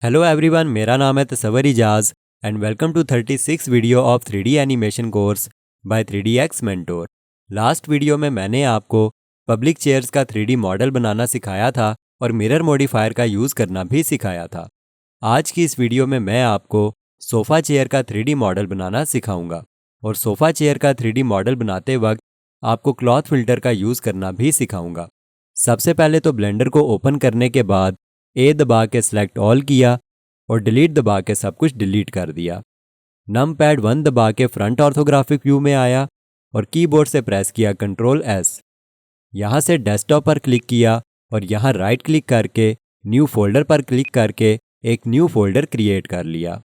Hello everyone, मेरा नाम है Tasawwur Ijaz and welcome to 36 video of 3D animation course by 3DX mentor. Last video में मैंने आपको पब्लिक चेयर्स का 3D मॉडल बनाना सिखाया था और मिरर मॉडिफायर का यूज़ करना भी सिखाया था। आज की इस वीडियो में मैं आपको सोफ़ा चेयर का 3D मॉडल बनाना सिखाऊंगा और सोफ़ा चेयर का 3D मॉडल बनाते वक्त आपको क्लॉथ फिल्टर का यूज़ करना भी सिखाऊंगा। सबसे पहले तो ब्लेंडर को ओपन करने के बाद ए दबा के सेलेक्ट ऑल किया और डिलीट दबा के सब कुछ डिलीट कर दिया। नमपैड 1 दबा के फ्रंट ऑर्थोग्राफिक व्यू में आया और कीबोर्ड से प्रेस किया कंट्रोल एस। यहाँ से डेस्कटॉप पर क्लिक किया और यहाँ राइट क्लिक करके न्यू फोल्डर पर क्लिक करके एक न्यू फोल्डर क्रिएट कर लिया।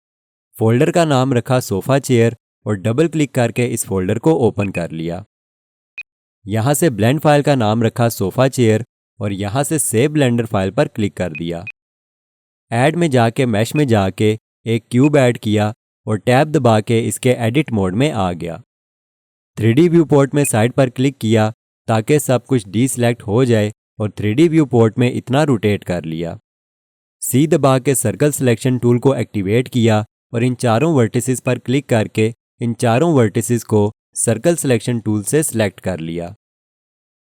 फोल्डर का नाम रखा सोफ़ा चेयर और डबल क्लिक करके इस फोल्डर को ओपन कर लिया। यहाँ से ब्लेंड फाइल का नाम रखा सोफ़ा चेयर और यहाँ से सेव ब्लेंडर फाइल पर क्लिक कर दिया। ऐड में जाके मैश में जाके एक क्यूब ऐड किया और टैब दबा के इसके एडिट मोड में आ गया। 3D व्यू पोर्ट में साइड पर क्लिक किया ताकि सब कुछ डीसेलेक्ट हो जाए और 3D व्यू पोर्ट में इतना रोटेट कर लिया। सी दबा के सर्कल सिलेक्शन टूल को एक्टिवेट किया और इन चारों वर्टिसेस पर क्लिक करके इन चारों वर्टिसेस को सर्कल सिलेक्शन टूल से सिलेक्ट कर लिया।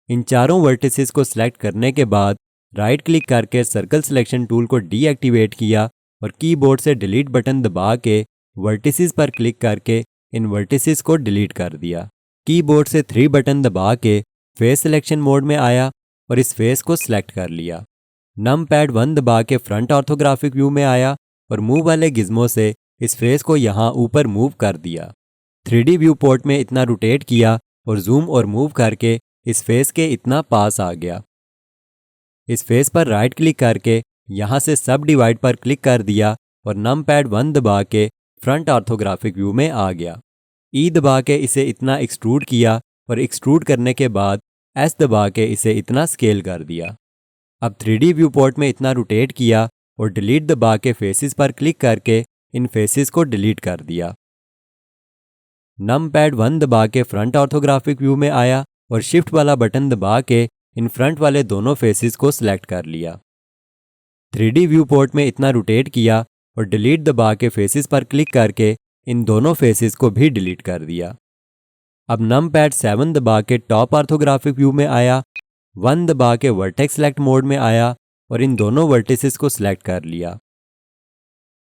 इन चारों वर्टिसेस को सिलेक्ट करने के बाद राइट क्लिक करके सर्कल सिलेक्शन टूल को डीएक्टिवेट किया और कीबोर्ड से डिलीट बटन दबा के वर्टिसेस पर क्लिक करके इन वर्टिसेस को डिलीट कर दिया। कीबोर्ड से 3 बटन दबा के फेस सिलेक्शन मोड में आया और इस फेस को सिलेक्ट कर लिया। नमपैड 1 दबा के फ्रंट ऑर्थोग्राफिक व्यू में आया और मूव वाले गिज्मो से इस फेस को यहाँ ऊपर मूव कर दिया। 3D व्यू पोर्ट में इतना रोटेट किया और जूम और मूव करके इस फेस के इतना पास आ गया। इस फेस पर राइट क्लिक करके यहाँ से सब डिवाइड पर क्लिक कर दिया और नमपैड 1 दबा के फ्रंट ऑर्थोग्राफिक व्यू में आ गया। ई दबा के इसे इतना एक्सट्रूड किया और एक्सट्रूड करने के बाद एस दबा के इसे इतना स्केल कर दिया। अब 3D व्यू पोर्ट में इतना रोटेट किया और डिलीट दबा के फेसेस पर क्लिक करके इन फेसेस को डिलीट कर दिया। नमपैड 1 दबा के फ्रंट ऑर्थोग्राफिक व्यू में आया और शिफ्ट वाला बटन दबा के इन फ्रंट वाले दोनों फेसेस को सिलेक्ट कर लिया। 3D व्यू पोर्ट में इतना रोटेट किया और डिलीट दबा के फेसेस पर क्लिक करके इन दोनों फेसेस को भी डिलीट कर दिया। अब नमपैड 7 दबा के टॉप ऑर्थोग्राफिक व्यू में आया, 1 दबा के वर्टेक्स सेलेक्ट मोड में आया और इन दोनों वर्टिसेस को सिलेक्ट कर लिया।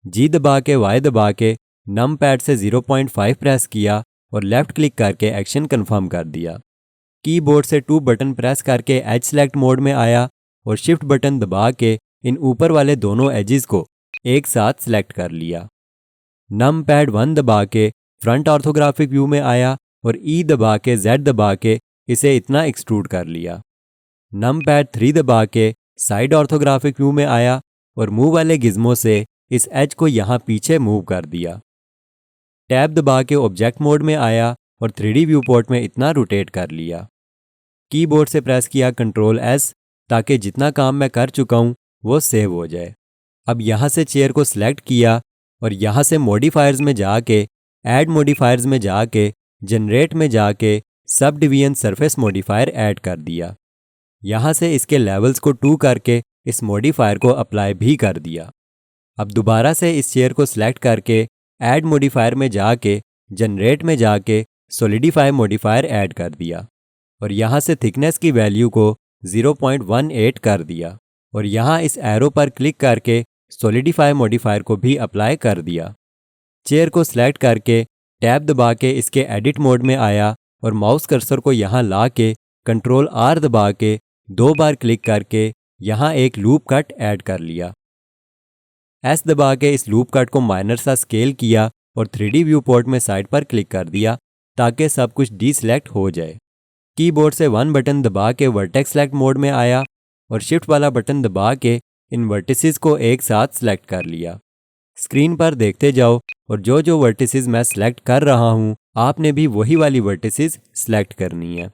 जी दबा के वाई दबा के नमपैड से 0.5 प्रेस किया और लेफ्ट क्लिक करके एक्शन कंफर्म कर दिया। कीबोर्ड से 2 बटन प्रेस करके एज सेलेक्ट मोड में आया और शिफ्ट बटन दबा के इन ऊपर वाले दोनों एजेस को एक साथ सिलेक्ट कर लिया। नमपैड 1 दबा के फ्रंट ऑर्थोग्राफिक व्यू में आया और ई दबा के जेड दबा के इसे इतना एक्सट्रूड कर लिया। नमपैड 3 दबा के साइड ऑर्थोग्राफिक व्यू में आया और मूव वाले गिज्मो से इस एज को यहाँ पीछे मूव कर दिया। टैब दबा के ऑब्जेक्ट मोड में आया और 3D व्यू पोर्ट में इतना रोटेट कर लिया। कीबोर्ड से प्रेस किया कंट्रोल एस ताकि जितना काम मैं कर चुका हूँ वो सेव हो जाए। अब यहाँ से चेयर को सिलेक्ट किया और यहाँ से मॉडिफायर्स में जाके ऐड मॉडिफायर्स में जाके जनरेट में जाके sub division surface modifier add कर दिया। यहाँ से इसके लेवल्स को 2 करके इस मॉडिफायर को अप्लाई भी कर दिया। अब दोबारा से इस चेयर को सिलेक्ट करके ऐड मॉडिफायर में जाके जनरेट में जाके सॉलिडिफाई मॉडिफायर ऐड कर दिया और यहाँ से थिकनेस की वैल्यू को 0.18 कर दिया और यहाँ इस एरो पर क्लिक करके सॉलिडिफाई मॉडिफायर को भी अप्लाई कर दिया। चेयर को सिलेक्ट करके टैब दबा के इसके एडिट मोड में आया और माउस कर्सर को यहाँ ला के कंट्रोल आर दबा के 2 बार क्लिक करके यहाँ एक लूप कट ऐड कर लिया। एस दबा के इस लूप कट को माइनर सा स्केल किया और 3D व्यू पोर्ट में साइड पर क्लिक कर दिया ताकि सब कुछ डीसेलेक्ट हो जाए। कीबोर्ड से 1 बटन दबा के वर्टेक्स सेलेक्ट मोड में आया और शिफ्ट वाला बटन दबा के इन वर्टिसेस को एक साथ सिलेक्ट कर लिया। स्क्रीन पर देखते जाओ और जो जो वर्टिसेस मैं सिलेक्ट कर रहा हूँ आपने भी वही वाली वर्टिसेस सिलेक्ट करनी है।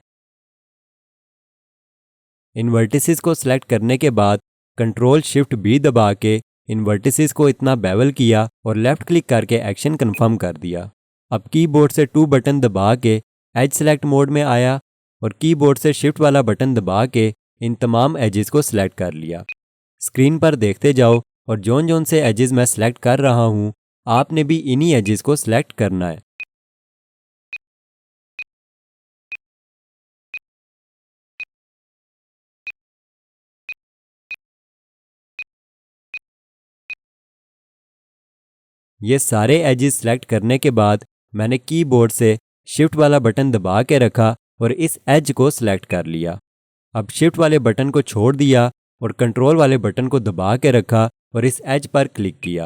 इन वर्टिसेस को सिलेक्ट करने के बाद कंट्रोल शिफ्ट बी दबा के इन वर्टिसेस को इतना बेवल किया और लेफ्ट क्लिक करके एक्शन कंफर्म कर दिया। अब कीबोर्ड से 2 बटन दबा के एज सेलेक्ट मोड में आया और कीबोर्ड से शिफ्ट वाला बटन दबा के इन तमाम एजेस को सिलेक्ट कर लिया। स्क्रीन पर देखते जाओ और जोन जोन से एजेस मैं सेलेक्ट कर रहा हूँ आपने भी इन्हीं एजेस को सिलेक्ट करना है। ये सारे एजेस सेलेक्ट करने के बाद मैंने कीबोर्ड से शिफ्ट वाला बटन दबा के रखा और इस एज को सिलेक्ट कर लिया। अब शिफ्ट वाले बटन को छोड़ दिया और कंट्रोल वाले बटन को दबा के रखा और इस एज पर क्लिक किया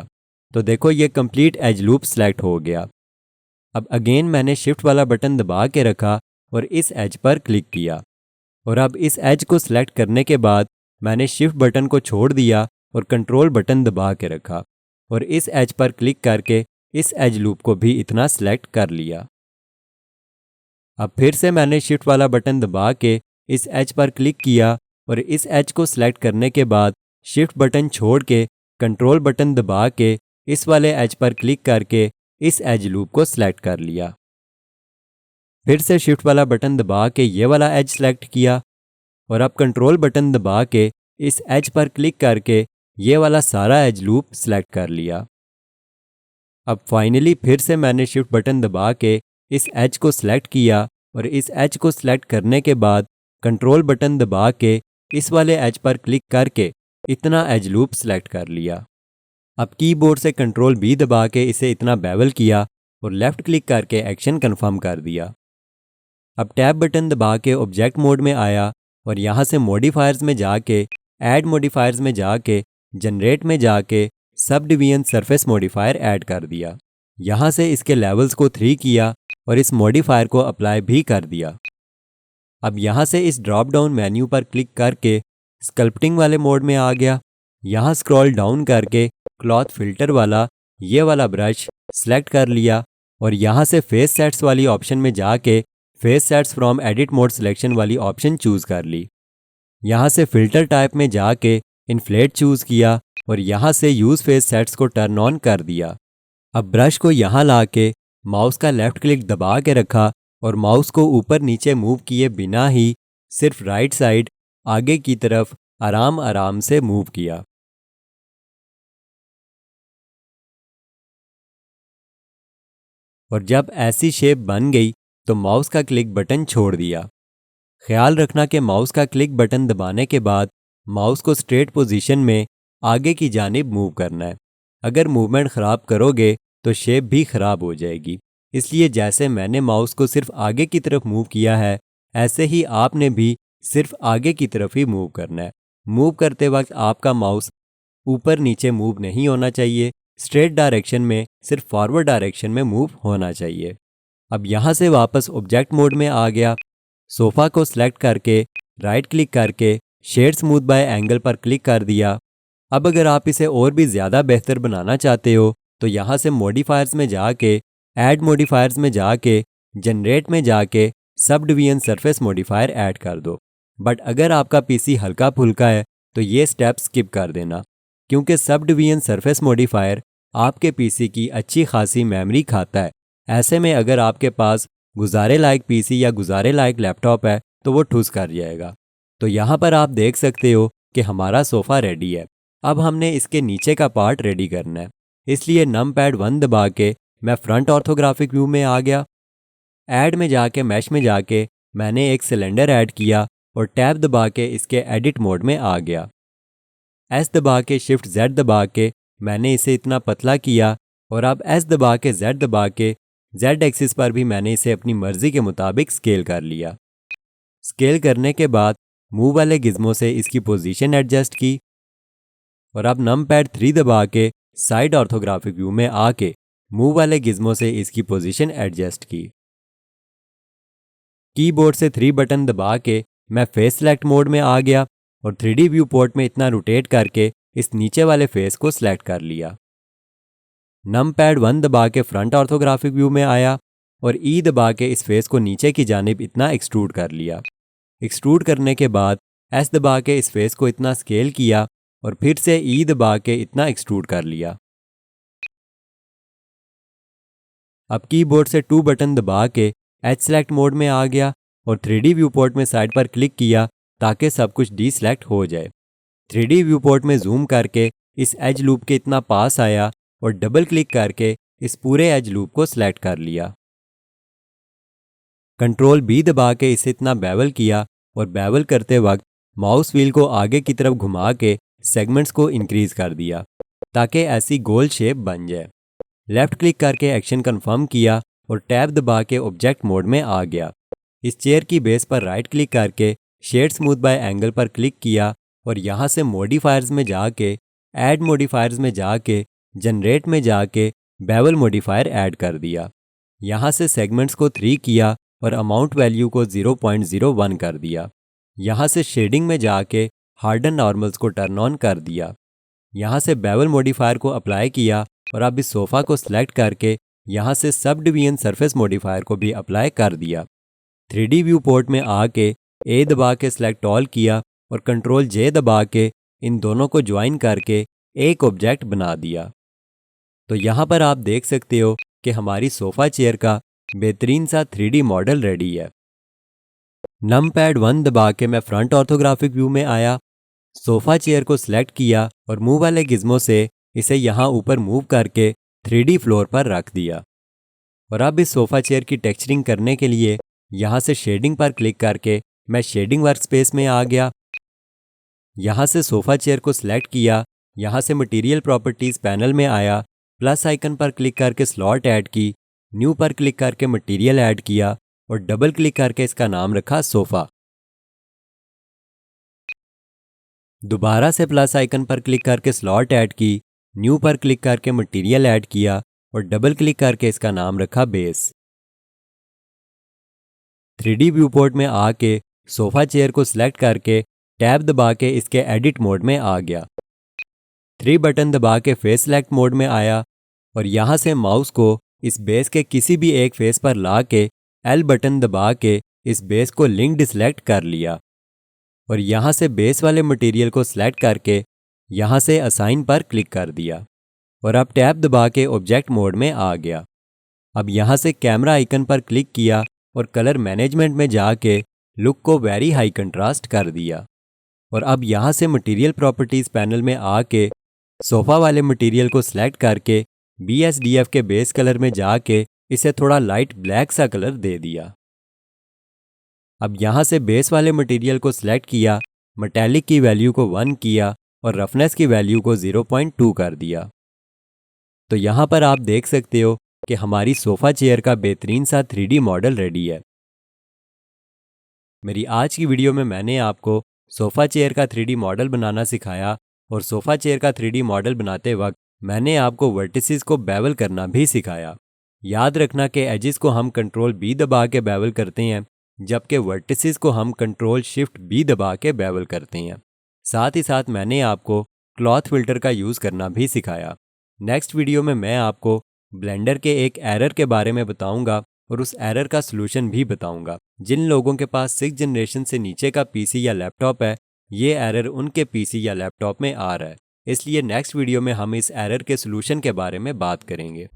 तो देखो ये कंप्लीट एज लूप सेलेक्ट हो गया। अब अगेन मैंने शिफ्ट वाला बटन दबा के रखा और इस एज पर क्लिक किया और अब इस एज को सिलेक्ट करने के बाद मैंने शिफ्ट बटन को छोड़ दिया और कंट्रोल बटन दबा के रखा और इस एज पर क्लिक करके इस एज लूप को भी इतना सिलेक्ट कर लिया। अब फिर से मैंने शिफ्ट वाला बटन दबा के इस एज पर क्लिक किया और इस एज को सिलेक्ट करने के बाद शिफ्ट बटन छोड़ के कंट्रोल बटन दबा के इस वाले एज पर क्लिक करके इस एज लूप को सिलेक्ट कर लिया। फिर से शिफ्ट वाला बटन दबा के ये वाला एज सेलेक्ट किया और अब कंट्रोल बटन दबा के इस एज पर क्लिक करके ये वाला सारा एज लूप सेलेक्ट कर लिया। अब फाइनली फिर से मैंने शिफ्ट बटन दबा के इस एज को सिलेक्ट किया और इस एज को सिलेक्ट करने के बाद कंट्रोल बटन दबा के इस वाले एज पर क्लिक करके इतना एज लूप सेलेक्ट कर लिया। अब कीबोर्ड से कंट्रोल बी दबा के इसे इतना बेवल किया और लेफ्ट क्लिक करके एक्शन कंफर्म कर दिया। अब टैब बटन दबा के ऑब्जेक्ट मोड में आया और यहाँ से मॉडिफायर्स में जाके ऐड मॉडिफायर्स में जाके जनरेट में जाके sub division surface modifier add कर दिया। यहाँ से इसके लेवल्स को 3 किया और इस मॉडिफायर को अप्लाई भी कर दिया। अब यहाँ से इस ड्रॉप डाउन मेन्यू पर क्लिक करके स्कल्पटिंग वाले मोड में आ गया। यहाँ स्क्रॉल डाउन करके क्लॉथ फिल्टर वाला ये वाला ब्रश सेलेक्ट कर लिया और यहाँ से फेस सेट्स वाली ऑप्शन में जाके face sets from edit mode selection वाली ऑप्शन चूज़ कर ली। यहाँ से फिल्टर टाइप में जाके इन्फ्लेट चूज़ किया और यहाँ से यूज़ फेस सेट्स को टर्न ऑन कर दिया। अब ब्रश को यहाँ ला के माउस का लेफ्ट क्लिक दबा के रखा और माउस को ऊपर नीचे मूव किए बिना ही सिर्फ राइट साइड आगे की तरफ आराम आराम से मूव किया। और जब ऐसी शेप बन गई तो माउस का क्लिक बटन छोड़ दिया। ख्याल रखना कि माउस का क्लिक बटन दबाने के बाद माउस को स्ट्रेट पोजीशन में आगे की जानिब मूव करना है। अगर मूवमेंट ख़राब करोगे तो शेप भी ख़राब हो जाएगी। इसलिए जैसे मैंने माउस को सिर्फ आगे की तरफ मूव किया है ऐसे ही आपने भी सिर्फ आगे की तरफ ही मूव करना है। मूव करते वक्त आपका माउस ऊपर नीचे मूव नहीं होना चाहिए, स्ट्रेट डायरेक्शन में सिर्फ फॉरवर्ड डायरेक्शन में मूव होना चाहिए। अब यहाँ से वापस ऑब्जेक्ट मोड में आ गया। सोफ़ा को सिलेक्ट करके राइट क्लिक करके शेड स्मूथ बाय एंगल पर क्लिक कर दिया। अब अगर आप इसे और भी ज़्यादा बेहतर बनाना चाहते हो तो यहाँ से मॉडिफायर्स में जाके ऐड मॉडिफायर्स में जाके जनरेट में जाके sub division surface modifier add कर दो। बट अगर आपका पीसी हल्का फुल्का है तो ये स्टेप स्किप कर देना, क्योंकि सब डिवीजन सरफेस मॉडिफायर आपके पीसी की अच्छी खासी मेमोरी खाता है। ऐसे में अगर आपके पास गुजारे लायक पीसी या गुजारे लायक लैपटॉप है तो वो ठुस कर जाएगा। तो यहाँ पर आप देख सकते हो कि हमारा सोफ़ा रेडी है। अब हमने इसके नीचे का पार्ट रेडी करना है, इसलिए नमपैड 1 दबा के मैं फ्रंट ऑर्थोग्राफिक व्यू में आ गया। ऐड में जाके मैश में जाके मैंने एक सिलेंडर ऐड किया और टैब दबा के इसके एडिट मोड में आ गया। एस दबा के शिफ्ट Z दबा के मैंने इसे इतना पतला किया और अब एस दबा के Z दबा के Z एक्सिस पर भी मैंने इसे अपनी मर्जी के मुताबिक स्केल कर लिया। स्केल करने के बाद मूव वाले गिज़मो से इसकी पोजीशन एडजस्ट की और अब नमपैड 3 दबा के साइड ऑर्थोग्राफिक व्यू में आके मूव वाले गिज़मो से इसकी पोजीशन एडजस्ट की। कीबोर्ड से 3 बटन दबा के मैं फेस सेलेक्ट मोड में आ गया और 3D व्यू पोर्ट में इतना रोटेट करके इस नीचे वाले फेस को सिलेक्ट कर लिया। नमपैड 1 दबा के फ्रंट ऑर्थोग्राफिक व्यू में आया और ई दबा के इस फेस को नीचे की जानिब इतना एक्सट्रूड कर लिया। एक्सट्रूड करने के बाद एस दबा के इस फेस को इतना स्केल किया और फिर से ई दबा के इतना एक्सट्रूड कर लिया। अब कीबोर्ड से 2 बटन दबा के एच सेलेक्ट मोड में आ गया और 3D व्यू पोर्ट में साइड पर क्लिक किया ताकि सब कुछ डी सेलेक्ट हो जाए। 3D व्यू पोर्ट में जूम करके इस एज लूप के इतना पास आया और डबल क्लिक करके इस पूरे एज लूप को सिलेक्ट कर लिया। कंट्रोल बी दबा के इसे इतना बेवल किया और बेवल करते वक्त माउस व्हील को आगे की तरफ घुमा के सेगमेंट्स को इंक्रीज कर दिया ताकि ऐसी गोल शेप बन जाए। लेफ्ट क्लिक करके एक्शन कंफर्म किया और टैब दबा के ऑब्जेक्ट मोड में आ गया। इस चेयर की बेस पर राइट क्लिक करके शेड स्मूथ बाय एंगल पर क्लिक किया और यहाँ से मॉडिफायर्स में जाके ऐड मॉडिफायर्स में जाके जनरेट में जाके बेवल मॉडिफायर ऐड कर दिया। यहाँ से सेगमेंट्स को 3 किया और अमाउंट वैल्यू को 0.01 कर दिया। यहाँ से शेडिंग में जाके हार्डन नॉर्मल्स को टर्न ऑन कर दिया। यहाँ से बेवल मॉडिफायर को अप्लाई किया और अब इस सोफ़ा को सिलेक्ट करके यहाँ से सब डिवीजन सरफेस मॉडिफायर को भी अप्लाई कर दिया। 3D व्यू पोर्ट में आके ए दबा के सिलेक्ट ऑल किया और कंट्रोल जे दबा के इन दोनों को ज्वाइन करके एक ऑब्जेक्ट बना दिया। तो यहाँ पर आप देख सकते हो कि हमारी सोफ़ा चेयर का बेहतरीन सा 3D मॉडल रेडी है। नमपैड 1 दबा के मैं फ्रंट ऑर्थोग्राफिक व्यू में आया, सोफ़ा चेयर को सिलेक्ट किया और मूव वाले गिज़्मो से इसे यहाँ ऊपर मूव करके 3D फ्लोर पर रख दिया। और अब इस सोफ़ा चेयर की टेक्सचरिंग करने के लिए यहाँ से शेडिंग पर क्लिक करके मैं शेडिंग वर्कस्पेस में आ गया। यहाँ से सोफ़ा चेयर को सिलेक्ट किया, यहाँ से मटेरियल प्रॉपर्टीज़ पैनल में आया, प्लस आइकन पर क्लिक करके स्लॉट ऐड की, न्यू पर क्लिक करके मटेरियल ऐड किया और डबल क्लिक करके इसका नाम रखा सोफ़ा। दोबारा से प्लस आइकन पर क्लिक करके स्लॉट ऐड की, न्यू पर क्लिक करके मटेरियल ऐड किया और डबल क्लिक करके इसका नाम रखा बेस। 3D व्यू पोर्ट में आके सोफ़ा चेयर को सिलेक्ट करके टैब दबा के इसके एडिट मोड में आ गया। 3 बटन दबा के फेस सेलेक्ट मोड में आया और यहाँ से माउस को इस बेस के किसी भी एक फेस पर ला के L बटन दबा के इस बेस को लिंक डिसेलेक्ट कर लिया और यहाँ से बेस वाले मटेरियल को सिलेक्ट करके यहाँ से असाइन पर क्लिक कर दिया और अब टैब दबा के ऑब्जेक्ट मोड में आ गया। अब यहाँ से कैमरा आइकन पर क्लिक किया और कलर मैनेजमेंट में जाके लुक को वेरी हाई कंट्रास्ट कर दिया और अब यहाँ से मटेरियल प्रॉपर्टीज़ पैनल में आके सोफ़ा वाले मटेरियल को सिलेक्ट करके BSDF के बेस कलर में जाके इसे थोड़ा लाइट ब्लैक सा कलर दे दिया। अब यहाँ से बेस वाले मटेरियल को सिलेक्ट किया, मेटालिक की वैल्यू को 1 किया और रफनेस की वैल्यू को 0.2 कर दिया। तो यहाँ पर आप देख सकते हो कि हमारी सोफ़ा चेयर का बेहतरीन सा 3D मॉडल रेडी है। मेरी आज की वीडियो में मैंने आपको सोफ़ा चेयर का 3D मॉडल बनाना सिखाया और सोफ़ा चेयर का 3D मॉडल बनाते वक्त मैंने आपको वर्टिसेस को बेवल करना भी सिखाया। याद रखना कि एजेस को हम कंट्रोल बी दबा के बेवल करते हैं, जबकि वर्टिसेस को हम कंट्रोल शिफ्ट बी दबा के बेवल करते हैं। साथ ही साथ मैंने आपको क्लॉथ फिल्टर का यूज़ करना भी सिखाया। नेक्स्ट वीडियो में मैं आपको ब्लेंडर के एक एरर के बारे में बताऊंगा और उस एरर का सलूशन भी बताऊंगा। जिन लोगों के पास 6th जनरेशन से नीचे का पीसी या लैपटॉप है, ये एरर उनके पीसी या लैपटॉप में आ रहा है, इसलिए नेक्स्ट वीडियो में हम इस एरर के सलूशन के बारे में बात करेंगे।